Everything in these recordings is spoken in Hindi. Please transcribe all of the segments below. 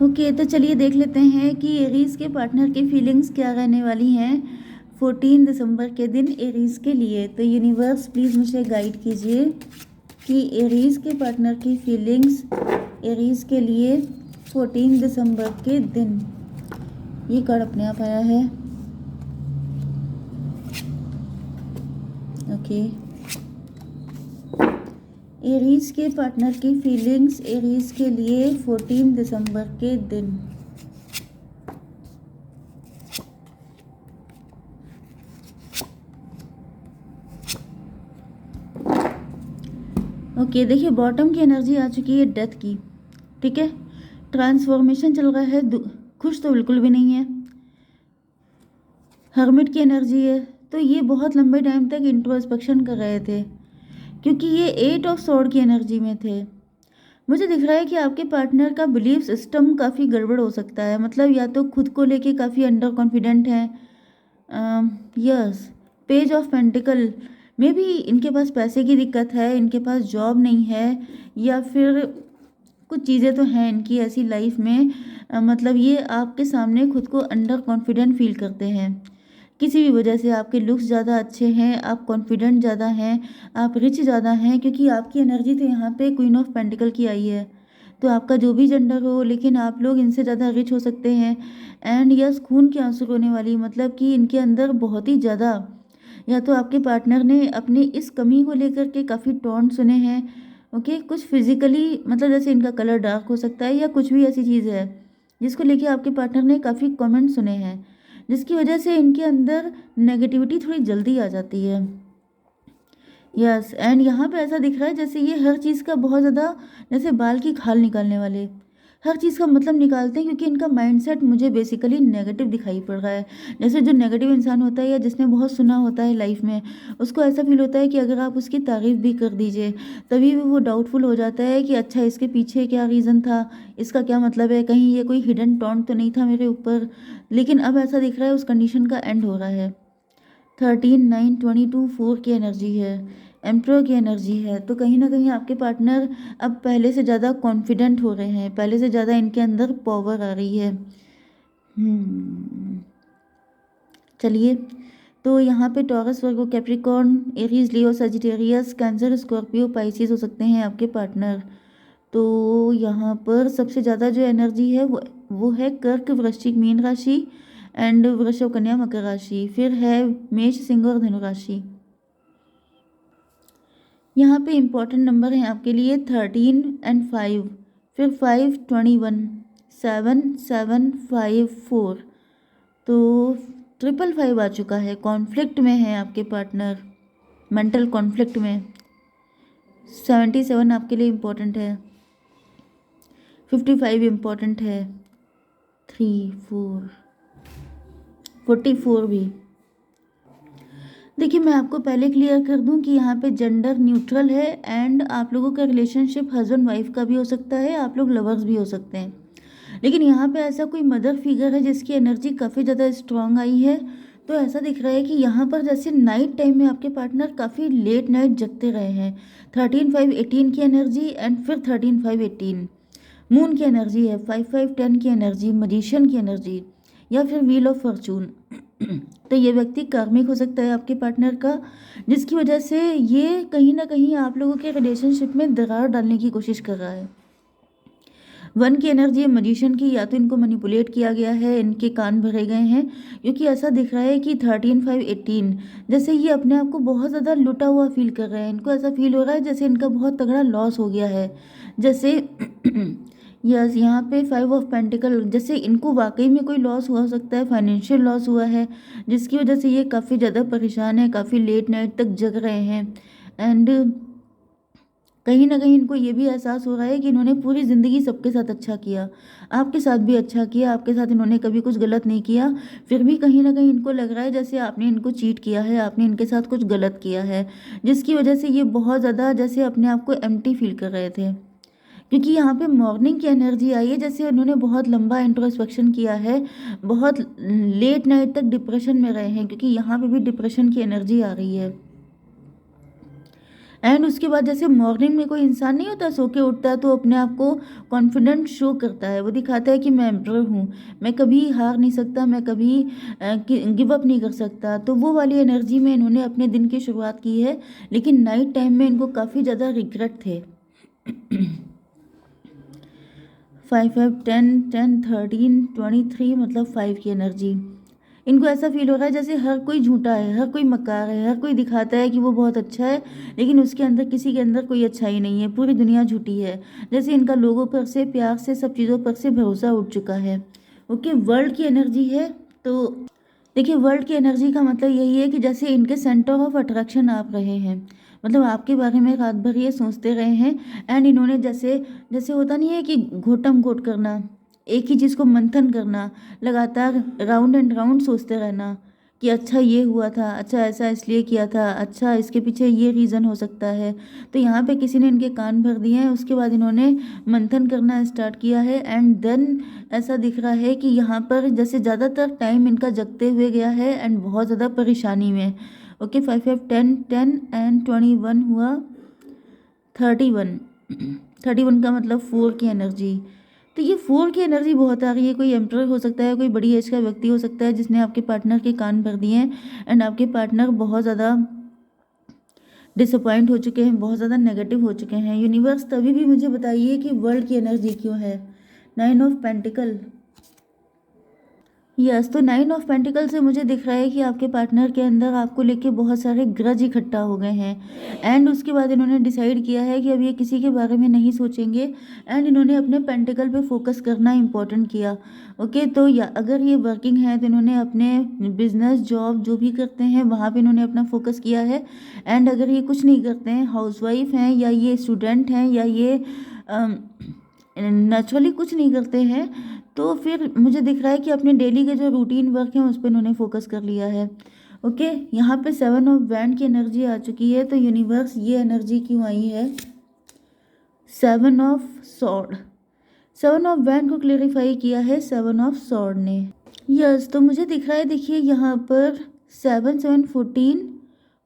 ओके, तो चलिए देख लेते हैं कि एरीज के पार्टनर की फीलिंग्स क्या रहने वाली हैं 14 दिसंबर के दिन एरीज के लिए। तो यूनिवर्स प्लीज़ मुझे गाइड कीजिए कि एरीज के पार्टनर की फीलिंग्स एरीज के लिए 14 दिसंबर के दिन। ये कार्ड अपने आप आया है। ओके, एरीज के पार्टनर की फीलिंग्स एरीज के लिए 14 दिसंबर के दिन। ओके, देखिए बॉटम की एनर्जी आ चुकी है डेथ की। ठीक है, ट्रांसफॉर्मेशन चल रहा है। खुश तो बिल्कुल भी नहीं है। हर्मिट की एनर्जी है। तो ये बहुत लंबे टाइम तक इंट्रोस्पेक्शन कर रहे थे क्योंकि ये 8 ऑफ स्वॉर्ड की एनर्जी में थे। मुझे दिख रहा है कि आपके पार्टनर का बिलीफ सिस्टम काफ़ी गड़बड़ हो सकता है। मतलब या तो खुद को लेके काफ़ी अंडर कॉन्फिडेंट है। यस, पेज ऑफ पेंटिकल में भी इनके पास पैसे की दिक्कत है, इनके पास जॉब नहीं है, या फिर कुछ चीज़ें तो हैं इनकी ऐसी लाइफ में। मतलब ये आपके सामने खुद को अंडर कॉन्फिडेंट फील करते हैं किसी भी वजह से। आपके लुक्स ज़्यादा अच्छे हैं, आप कॉन्फिडेंट ज़्यादा हैं, आप रिच ज़्यादा हैं, क्योंकि आपकी एनर्जी तो यहाँ पे क्वीन ऑफ पेंटिकल की आई है। तो आपका जो भी जेंडर हो, लेकिन आप लोग इनसे ज़्यादा रिच हो सकते हैं। एंड यस, खून के आंसू रोने वाली, मतलब कि इनके अंदर बहुत ही ज़्यादा, या तो आपके पार्टनर ने अपनी इस कमी को लेकर के काफ़ी टॉन्ट सुने हैं। ओके, कुछ फिजिकली, मतलब जैसे इनका कलर डार्क हो सकता है या कुछ भी ऐसी चीज़ है जिसको लेके आपके पार्टनर ने काफ़ी कमेंट सुने हैं, जिसकी वजह से इनके अंदर नेगेटिविटी थोड़ी जल्दी आ जाती है। यस, एंड यहाँ पे ऐसा दिख रहा है जैसे ये हर चीज़ का बहुत ज़्यादा, जैसे बाल की खाल निकालने वाले, हर चीज़ का मतलब निकालते हैं, क्योंकि इनका माइंडसेट मुझे बेसिकली नेगेटिव दिखाई पड़ रहा है। जैसे जो नेगेटिव इंसान होता है या जिसने बहुत सुना होता है लाइफ में, उसको ऐसा फील होता है कि अगर आप उसकी तारीफ़ भी कर दीजिए तभी भी वो डाउटफुल हो जाता है कि अच्छा, इसके पीछे क्या रीज़न था, इसका क्या मतलब है, कहीं ये कोई हिडन टॉन्ट तो नहीं था मेरे ऊपर। लेकिन अब ऐसा दिख रहा है उस कंडीशन का एंड हो रहा है। 13, 9, 22, 4 की एनर्जी है, एम्प्रोर की एनर्जी है। तो कहीं ना कहीं आपके पार्टनर अब पहले से ज़्यादा कॉन्फिडेंट हो रहे हैं, पहले से ज़्यादा इनके अंदर पावर आ रही है। चलिए, तो यहाँ पे टॉरस, वर्गो, कैप्रिकॉर्न, एरीज, लियो, सजिटेरियस, कैंसर, स्कॉर्पियो, पाइसिस हो सकते हैं आपके पार्टनर। तो यहाँ पर सबसे ज़्यादा जो एनर्जी है वो है कर्क, वृश्चिक, मीन राशि, एंड वृषभ, कन्या, मकर राशि। फिर है मेष, सिंह और धनु राशि। यहाँ पे इम्पॉर्टेंट नंबर हैं आपके लिए 13 एंड 5, फिर 5, 21, 7, 7, 5, 4। तो 555 आ चुका है। कॉन्फ्लिक्ट में है आपके पार्टनर, मेंटल कॉन्फ्लिक्ट में। 77 आपके लिए इम्पोर्टेंट है, 55 इम्पोर्टेंट है, 3, 4, 44 भी। देखिए, मैं आपको पहले क्लियर कर दूं कि यहाँ पे जेंडर न्यूट्रल है, एंड आप लोगों का रिलेशनशिप हस्बैंड वाइफ का भी हो सकता है, आप लोग लवर्स भी हो सकते हैं। लेकिन यहाँ पे ऐसा कोई मदर फिगर है जिसकी एनर्जी काफ़ी ज़्यादा स्ट्रांग आई है। तो ऐसा दिख रहा है कि यहाँ पर जैसे नाइट टाइम में आपके पार्टनर काफ़ी लेट नाइट जगते रहे हैं। 13, 5, 18 की एनर्जी, एंड फिर 13, 5, 18 मून की एनर्जी है, 5, 5, 10 की एनर्जी, मजिशियन की एनर्जी, या फिर व्हील ऑफ फॉर्चून। तो ये व्यक्ति कार्मिक हो सकता है आपके पार्टनर का, जिसकी वजह से ये कहीं ना कहीं आप लोगों के रिलेशनशिप में दरार डालने की कोशिश कर रहा है। 1 की एनर्जी है, मजिशियन की, या तो इनको मैनिपुलेट किया गया है, इनके कान भरे गए हैं, क्योंकि ऐसा दिख रहा है कि 13, 5, 18 जैसे ये अपने आप को बहुत ज़्यादा लुटा हुआ फील कर रहे हैं। इनको ऐसा फील हो रहा है जैसे इनका बहुत तगड़ा लॉस हो गया है। जैसे यस, यहाँ पे 5 ऑफ पेंटिकल, जैसे इनको वाकई में कोई लॉस हुआ हो सकता है, फाइनेंशियल लॉस हुआ है, जिसकी वजह से ये काफ़ी ज़्यादा परेशान है, काफ़ी लेट नाइट तक जग रहे हैं। एंड कहीं ना कहीं इनको ये भी एहसास हो रहा है कि इन्होंने पूरी ज़िंदगी सबके साथ अच्छा किया, आपके साथ भी अच्छा किया, आपके साथ इन्होंने कभी कुछ गलत नहीं किया, फिर भी कहीं ना कहीं इनको लग रहा है जैसे आपने इनको चीट किया है, आपने इनके साथ कुछ गलत किया है, जिसकी वजह से ये बहुत ज़्यादा जैसे अपने आप को एम्प्टी फील कर रहे थे। क्योंकि यहाँ पे मॉर्निंग की एनर्जी आई है, जैसे उन्होंने बहुत लंबा इंट्रोस्पेक्शन किया है, बहुत लेट नाइट तक डिप्रेशन में रहे हैं, क्योंकि यहाँ पे भी डिप्रेशन की एनर्जी आ रही है। एंड उसके बाद जैसे मॉर्निंग में कोई इंसान नहीं होता, सो के उठता है तो अपने आप को कॉन्फिडेंट शो करता है, वो दिखाता है कि मैं एम्परर हूँ, मैं कभी हार नहीं सकता, मैं कभी गिव अप नहीं कर सकता। तो वो वाली एनर्जी में इन्होंने अपने दिन की शुरुआत की है, लेकिन नाइट टाइम में इनको काफ़ी ज़्यादा रिग्रेट थे। 5 5 10 10 13 23 मतलब 5 की एनर्जी। इनको ऐसा फील हो रहा है जैसे हर कोई झूठा है, हर कोई मक्कार है, हर कोई दिखाता है कि वो बहुत अच्छा है, लेकिन उसके अंदर किसी के अंदर कोई अच्छाई नहीं है, पूरी दुनिया झूठी है। जैसे इनका लोगों पर से, प्यार से, सब चीज़ों पर से भरोसा उठ चुका है। ओके, वर्ल्ड की एनर्जी है। तो देखिए, वर्ल्ड की एनर्जी का मतलब यही है कि जैसे इनके सेंटर ऑफ अट्रैक्शन आप रहे हैं, मतलब आपके बारे में रात भर ये सोचते रहे हैं। एंड इन्होंने जैसे जैसे होता नहीं है कि घोटम घोट करना, एक ही चीज़ को मंथन करना, लगातार राउंड एंड राउंड सोचते रहना कि अच्छा ये हुआ था, अच्छा ऐसा इसलिए किया था, अच्छा इसके पीछे ये रीज़न हो सकता है। तो यहाँ पे किसी ने इनके कान भर दिए हैं, उसके बाद इन्होंने मंथन करना स्टार्ट किया है। एंड देन ऐसा दिख रहा है कि यहाँ पर जैसे ज़्यादातर टाइम इनका जगते हुए गया है एंड बहुत ज़्यादा परेशानी में। ओके, 5 5 10 10 एंड 21 हुआ 31। 31 का मतलब 4 की एनर्जी। तो ये 4 की एनर्जी बहुत आ रही है। कोई एम्प्रर हो सकता है, कोई बड़ी एज का व्यक्ति हो सकता है जिसने आपके पार्टनर के कान भर दिए हैं एंड आपके पार्टनर बहुत ज़्यादा डिसअपॉइंट हो चुके हैं, बहुत ज़्यादा नेगेटिव हो चुके हैं। यूनिवर्स तभी भी मुझे बताइए कि वर्ल्ड की एनर्जी क्यों है। 9 ऑफ पेंटिकल। यस, तो 9 ऑफ पेंटिकल से मुझे दिख रहा है कि आपके पार्टनर के अंदर आपको लेके बहुत सारे ग्रज इकट्ठा हो गए हैं। एंड उसके बाद इन्होंने डिसाइड किया है कि अब ये किसी के बारे में नहीं सोचेंगे एंड इन्होंने अपने पेंटिकल पे फोकस करना इम्पोर्टेंट किया। ओके, तो या अगर ये वर्किंग है तो इन्होंने अपने बिजनेस, जॉब जो भी करते हैं वहाँ पे इन्होंने अपना फोकस किया है। एंड अगर ये कुछ नहीं करते हैं, हाउसवाइफ हैं या ये स्टूडेंट हैं या ये नेचुरली कुछ नहीं करते हैं, तो फिर मुझे दिख रहा है कि अपने डेली के जो रूटीन वर्क हैं उस पर इन्होंने फोकस कर लिया है। ओके, यहाँ पे 7 ऑफ वैंड की एनर्जी आ चुकी है। तो यूनिवर्स ये एनर्जी क्यों आई है? 7 ऑफ सॉर्ड। 7 ऑफ वैंड को क्लेरिफाई किया है 7 ऑफ सॉर्ड ने। यस, तो मुझे दिख रहा है, देखिए यहाँ पर 7 7 14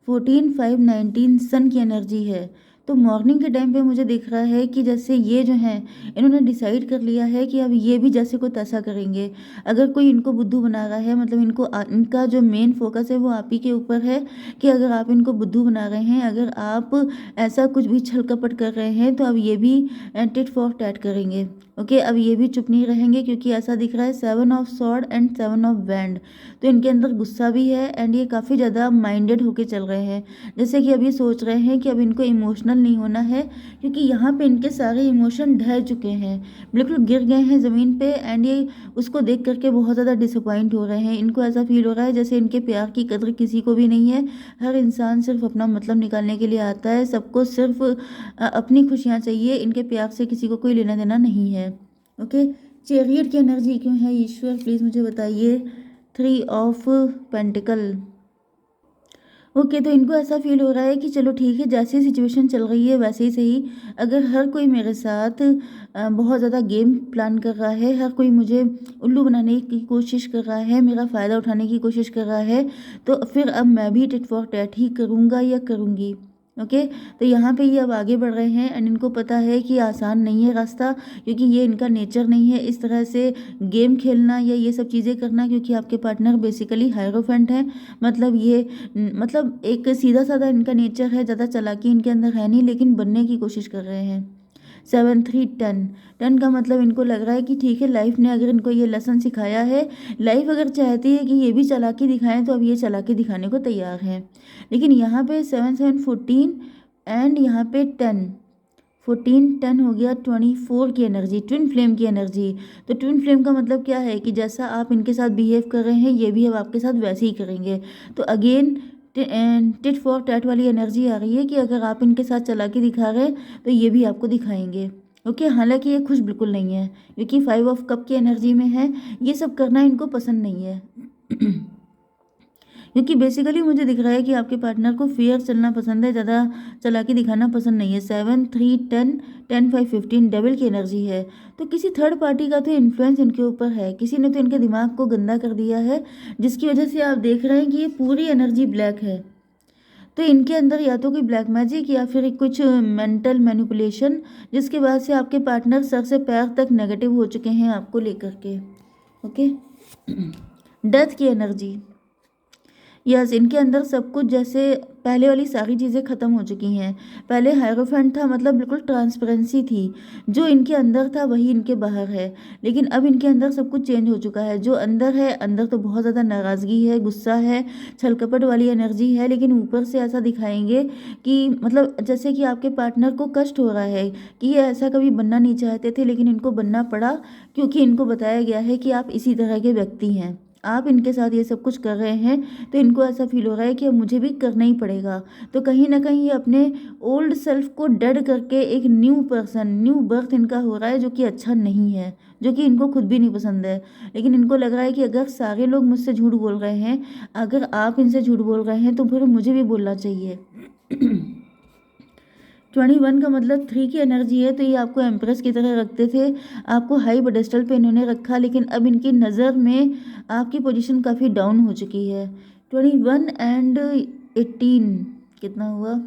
14 5 19 सन की एनर्जी है। तो मॉर्निंग के टाइम पे मुझे दिख रहा है कि जैसे ये जो हैं इन्होंने डिसाइड कर लिया है कि अब ये भी जैसे को तैसा करेंगे। अगर कोई इनको बुद्धू बना रहा है, मतलब इनका जो मेन फोकस है वो आप ही के ऊपर है कि अगर आप इनको बुद्धू बना रहे हैं, अगर आप ऐसा कुछ भी छल कपट कर रहे हैं, तो अब ये भी टिट फॉर टैट करेंगे। ओके, अब ये भी चुप नहीं रहेंगे क्योंकि ऐसा दिख रहा है 7 of sword and 7 of wand. तो इनके अंदर गुस्सा भी है एंड ये काफ़ी ज़्यादा माइंडेड होके चल रहे हैं। जैसे कि अब ये सोच रहे हैं कि अब इनको इमोशनल नहीं होना है, क्योंकि यहाँ पे इनके सारे इमोशन ढह चुके हैं, बिल्कुल गिर गए हैं ज़मीन पे। एंड ये उसको देख करके बहुत ज़्यादा डिसअपॉइंट हो रहे हैं। इनको ऐसा फील हो रहा है जैसे इनके प्यार की कदर किसी को भी नहीं है। हर इंसान सिर्फ अपना मतलब निकालने के लिए आता है, सबको सिर्फ अपनी खुशियाँ चाहिए, इनके प्यार से किसी को कोई लेना देना नहीं है। ओके, चैरियट की एनर्जी क्यों है? ईश्वर प्लीज़ मुझे बताइए। 3 ऑफ पेंटिकल। ओके, तो इनको ऐसा फील हो रहा है कि चलो ठीक है, जैसी सिचुएशन चल रही है वैसे ही सही। अगर हर कोई मेरे साथ बहुत ज़्यादा गेम प्लान कर रहा है, हर कोई मुझे उल्लू बनाने की कोशिश कर रहा है, मेरा फ़ायदा उठाने की कोशिश कर रहा है, तो फिर अब मैं भी टिट फॉर टैट ही करूँगा या करूँगी। ओके, तो यहाँ पे ये अब आगे बढ़ रहे हैं एंड इनको पता है कि आसान नहीं है रास्ता, क्योंकि ये इनका नेचर नहीं है इस तरह से गेम खेलना या ये सब चीज़ें करना, क्योंकि आपके पार्टनर बेसिकली हायरोफेंट है। मतलब ये मतलब एक सीधा साधा इनका नेचर है, ज़्यादा चालाकी इनके अंदर है नहीं, लेकिन बनने की कोशिश कर रहे हैं। 7 3 10। 10 का मतलब इनको लग रहा है कि ठीक है, लाइफ ने अगर इनको ये लेसन सिखाया है, लाइफ अगर चाहती है कि ये भी चालाकी दिखाएं, तो अब ये चालाकी दिखाने को तैयार हैं। लेकिन यहाँ पे 7 7 14 एंड यहाँ पे 10 14 10 हो गया 24 की एनर्जी, ट्विन फ्लेम की एनर्जी। तो ट्विन फ्लेम का मतलब क्या है कि जैसा आप इनके साथ बिहेव कर रहे हैं, ये भी अब आपके साथ वैसे ही करेंगे। तो अगेन टिट फॉर टैट वाली एनर्जी आ रही है कि अगर आप इनके साथ चालाकी दिखा रहे हैं तो ये भी आपको दिखाएंगे। ओके, हालांकि ये खुश बिल्कुल नहीं है, क्योंकि 5 ऑफ कप की एनर्जी में है। ये सब करना इनको पसंद नहीं है। क्योंकि बेसिकली मुझे दिख रहा है कि आपके पार्टनर को फेयर चलना पसंद है, ज़्यादा चालाकी दिखाना पसंद नहीं है। 7 3 10 10 5 15 डबल की एनर्जी है। तो किसी थर्ड पार्टी का तो इन्फ्लुएंस इनके ऊपर है, किसी ने तो इनके दिमाग को गंदा कर दिया है, जिसकी वजह से आप देख रहे हैं कि ये पूरी एनर्जी ब्लैक है। तो इनके अंदर या तो कोई ब्लैक मैजिक या फिर कुछ मेंटल मैनिपुलेशन, जिसकी वजह से आपके पार्टनर सर से पैर तक नेगेटिव हो चुके हैं आपको लेकर के। ओके। डेथ की एनर्जी, यस, इनके अंदर सब कुछ जैसे पहले वाली सारी चीज़ें ख़त्म हो चुकी हैं। पहले हायरोफेंट था, मतलब बिल्कुल ट्रांसपेरेंसी थी, जो इनके अंदर था वही इनके बाहर है, लेकिन अब इनके अंदर सब कुछ चेंज हो चुका है। जो अंदर है, अंदर तो बहुत ज़्यादा नाराज़गी है, गुस्सा है, छलकपट वाली एनर्जी है, लेकिन ऊपर से ऐसा दिखाएंगे कि मतलब जैसे कि आपके पार्टनर को कष्ट हो रहा है कि ये ऐसा कभी बनना नहीं चाहते थे, लेकिन इनको बनना पड़ा, क्योंकि इनको बताया गया है कि आप इसी तरह के व्यक्ति हैं, आप इनके साथ ये सब कुछ कर रहे हैं, तो इनको ऐसा फील हो रहा है कि अब मुझे भी करना ही पड़ेगा। तो कहीं ना कहीं ये अपने ओल्ड सेल्फ को डेड करके एक न्यू पर्सन, न्यू बर्थ इनका हो रहा है, जो कि अच्छा नहीं है, जो कि इनको खुद भी नहीं पसंद है। लेकिन इनको लग रहा है कि अगर सारे लोग मुझसे झूठ बोल रहे हैं, अगर आप इनसे झूठ बोल रहे हैं, तो फिर मुझे भी बोलना चाहिए। 21 का मतलब 3 की एनर्जी है, तो ये आपको एम्प्रेस की तरह रखते थे, आपको हाई पेडेस्टल पे इन्होंने रखा, लेकिन अब इनकी नज़र में आपकी पोजीशन काफ़ी डाउन हो चुकी है। 21 एंड 18 कितना हुआ,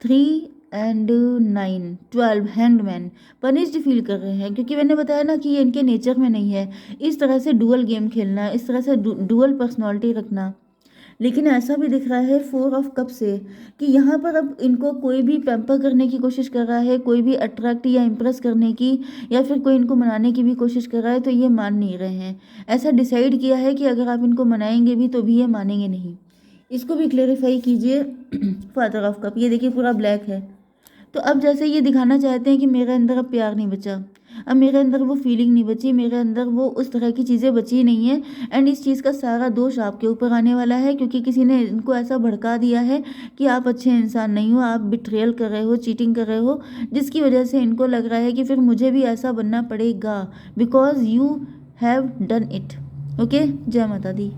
3 एंड 9, 12, हैंग्ड पनिश्ड फील कर रहे हैं, क्योंकि मैंने बताया ना कि ये इनके नेचर में नहीं है इस तरह से डुअल गेम खेलना, इस तरह से डुअल पर्सनालिटी रखना। लेकिन ऐसा भी दिख रहा है 4 ऑफ कप से कि यहाँ पर अब इनको कोई भी पैम्पर करने की कोशिश कर रहा है, कोई भी अट्रैक्ट या इम्प्रेस करने की, या फिर कोई इनको मनाने की भी कोशिश कर रहा है, तो ये मान नहीं रहे हैं। ऐसा डिसाइड किया है कि अगर आप इनको मनाएंगे भी तो भी ये मानेंगे नहीं। इसको भी क्लेरिफाई कीजिए। फादर ऑफ कप, ये देखिए पूरा ब्लैक है। तो अब जैसे ये दिखाना चाहते हैं कि मेरे अंदर अब प्यार नहीं बचा, अब मेरे अंदर वो फीलिंग नहीं बची, मेरे अंदर वो उस तरह की चीज़ें बची नहीं है, एंड इस चीज़ का सारा दोष आपके ऊपर आने वाला है, क्योंकि किसी ने इनको ऐसा भड़का दिया है कि आप अच्छे इंसान नहीं हो, आप बिट्रेयल कर रहे हो, चीटिंग कर रहे हो, जिसकी वजह से इनको लग रहा है कि फिर मुझे भी ऐसा बनना पड़ेगा, because you have done it. Okay, जय माता दी।